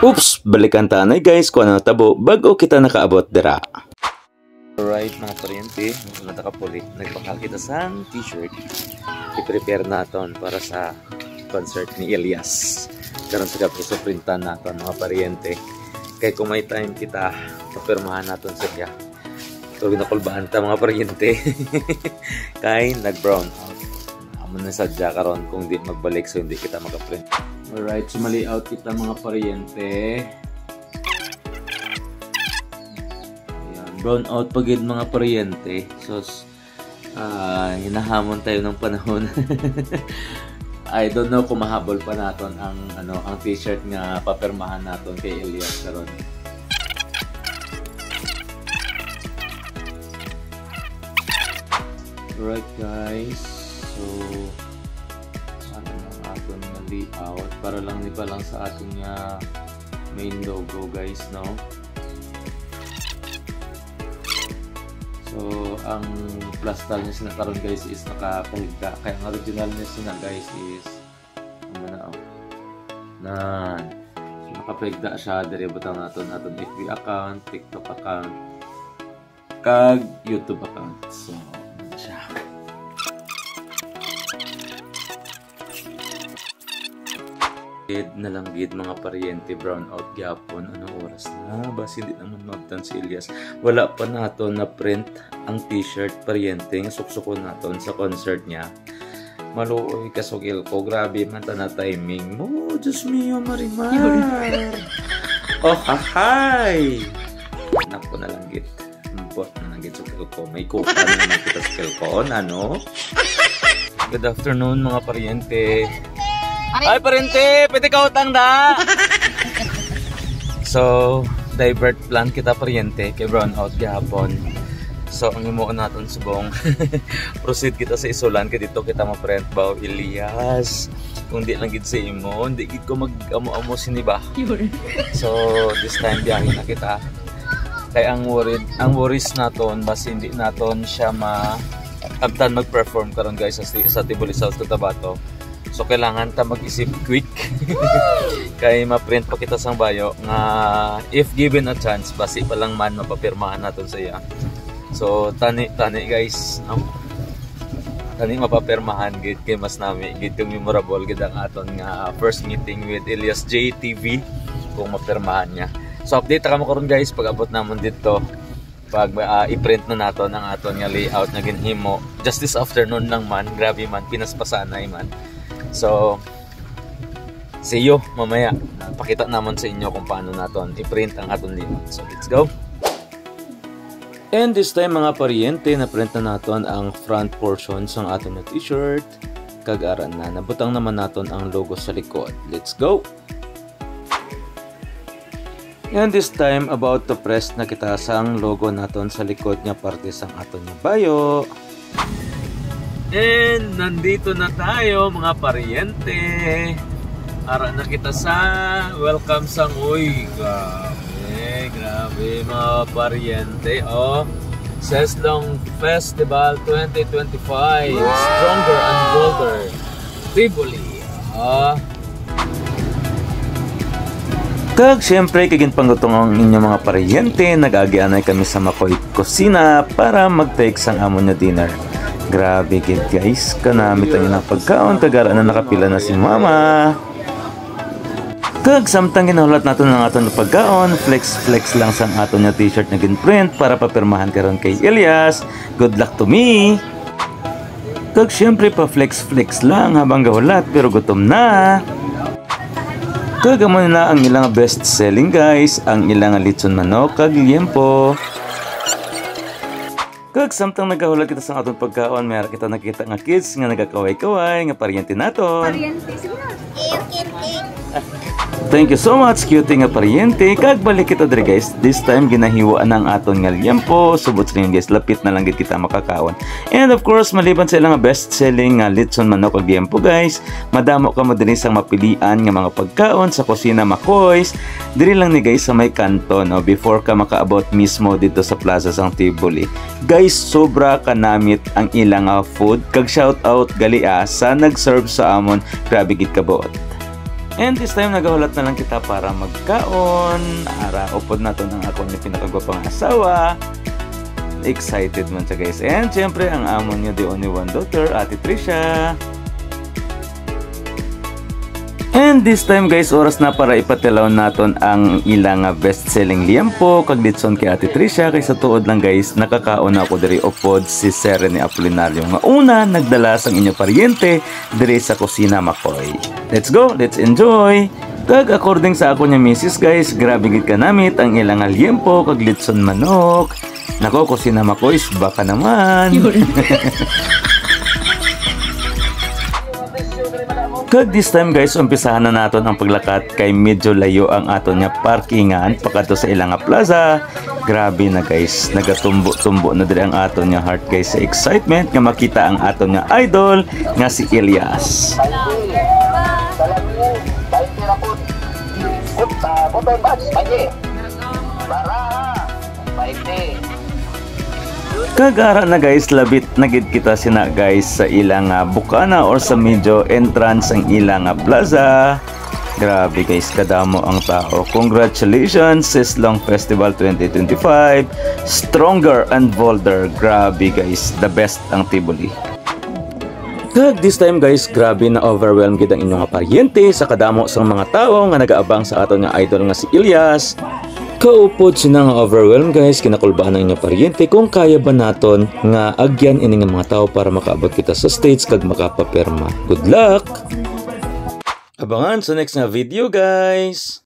Oops, balikan tanay guys kung ano tabo bago kita nakaabot dira. Alright mga paryente, natakapuli. Nagbakal kita sa t-shirt. I-prepare natin para sa concert ni Elias. Karon sa gabi sa printan natin mga paryente. Kaya kung may time kita, papirmahan natin sa siya. So ginakulbaan ta mga paryente. Kaya nag-brown out. Amo na sadya karon kung di magbalik so hindi kita makaprint. Alright, so mali-out kita mga paryente. Ayan, brown out pagid mga paryente. So, hinahamon tayo ng panahon. I don't know kung mahabol pa natin ang t-shirt nga papirmahan natin kay Elias karon. Alright guys, so aton na layout para lang di pa lang sa ating main logo guys, no? So ang plastal niya sinakaroon guys is nakapahigda, kaya ang original niya sina guys is so, nakapahigda siya. Dari butang natin FB account, TikTok account, kag YouTube account. So siya. Na lang gid mga paryente, brown out gyapon. Anong oras na? Basi di naman mabtan si Elias. Wala pa naton na print ang t-shirt paryente nga suksukon naton sa concert niya. Maluoy kasugil ko, grabe man ta na timing mo. Diyos mio Marimar. Oh hahay. Nako na lang gid. Bot na lang gid sugil ko. May kuha na naman kita sugil ko. Ano? Good afternoon mga paryente. Ay, parente! Pwede ka utang na! So, divert plan kita paryente kay brown out gihapon. So, ang imuon natin subong proceed kita sa isulan kay dito kita ma-print ba Elias. Kung di lang gid sa imo, hindi gid ko mag-amo-amo siniba. So, this time biyahe na kita. Kaya ang worries naton basi hindi naton siya abtan mag-perform karon guys sa Tibuli South Cotabato. So kailangan ta mag-isip quick kay ma-print pa kita sang bayo nga if given a chance basi pa lang man mapapirmahan naton sa iya. So tani guys, tani mapapirmahan gid kay mas nami gid yung memorable gid ang aton nga first meeting with Elias J TV kung mapirmahan niya. So update ta kamo karon guys pag abot namon dito. Pag i-print na naton ang aton nga layout na ginhimo just this afternoon lang man, grabe man, pinaspasanay man. So, see you mamaya. Pakita naman sa inyo kung paano natin i-print ang aton layout. So, let's go! And this time mga paryente, na-print na natin ang front portion ng aton na t-shirt. Kagaran na. Nabutang naman natin ang logo sa likod. Let's go! And this time, about to press na kita sang logo natin sa likod niya parte sang aton na bayo. And nandito na tayo mga paryente. Ara na kita sa welcome sang grabe mga paryente. Oh, Seslong Festival 2025 Stronger and Bolder Tibuli. Kag syempre kagin panggutong ang inyong mga paryente, nag-agianay kami sa Makoy Kusina para mag-take sang amon na dinner. Grabe gid guys, kanamit ang ilang pagkaon, kagara na nakapila na si mama. Kag samtang ginahulat natin ng aton na pagkaon, flex lang sang aton na t-shirt na ginprint para papirmahan karon kay Elias. Good luck to me! Kag syempre pa flex lang habang gahulat pero gutom na. Kag amo na ang ilang best selling guys, ang ilang litson manok kag liempo. Kag samtang nagahulat kita sa aton pagkaon, mayroon kita nakita nga kids nga nagakaway-kaway nga paryente naton. Paryente, sige na. Thank you so much, cute nga paryente. Kag balik kita diri guys. This time ginahiwaan ang aton nga liempo. Subot sa inyo guys, lapit na lang gid kita makakaon. And of course, maliban sa ilang best selling nga litson manok kag liempo guys, madamo ka mo diri sang mapilian nga mga pagkaon sa kusina Makoy's. Diri lang ni guys sa may kanto, no, before ka makaabot mismo dito sa Plaza sang Tibuli. Guys, sobra kanamit ang ilang food. Kag shout out gali sa nag-serve sa amon. Grabe gid kabuot. And this time nagahulat na lang kita para magkaon. Ara upod na to ng ako ni pinakagwapang asawa. Excited man siya guys. And syempre ang amo niya the only one daughter, Ate Trisha. And this time guys, oras na para ipatilaw naton ang ilang best-selling liempo kag ditson kay Ate Trisha. Kay sa tuod lang guys, nakakaon ako diri upod si Sir ni Apolinario nga una nagdala sang inyo paryente diri sa kusina Makoy. Let's go, let's enjoy. Kag according sa ako niya misis guys, grabe gid kanamit ang ilang liempo kag litson manok. Nako, kusina Makoy, baka naman. Kag this time guys, umpisahan na naton ang paglakat kay medyo layo ang aton nga parkingan pagkadto sa ilang plaza. Grabe na guys, nagatumbo-tumbo na diri ang aton nga heart guys sa excitement nga makita ang aton nga idol nga si Elias. Kagara na guys, labit nagid kita sina guys sa ilang bukana or sa medyo entrance ang ilang plaza. Grabe guys, kadamo ang tao. Congratulations Sislong Festival 2025. Stronger and bolder. Grabe guys, the best ang Tibuli. Kag this time guys, grabe na overwhelmed gid ang inyong paryente sa kadamo sa mga tao nga nagaabang sa aton nga idol nga si Elias. Kaupod sina nga overwhelmed guys, kinakulbaan ang inyong paryente kung kaya ba naton nga agyan ini nga mga tao para makaabot kita sa stage kag makapapirma. Good luck! Abangan sa next nga video guys!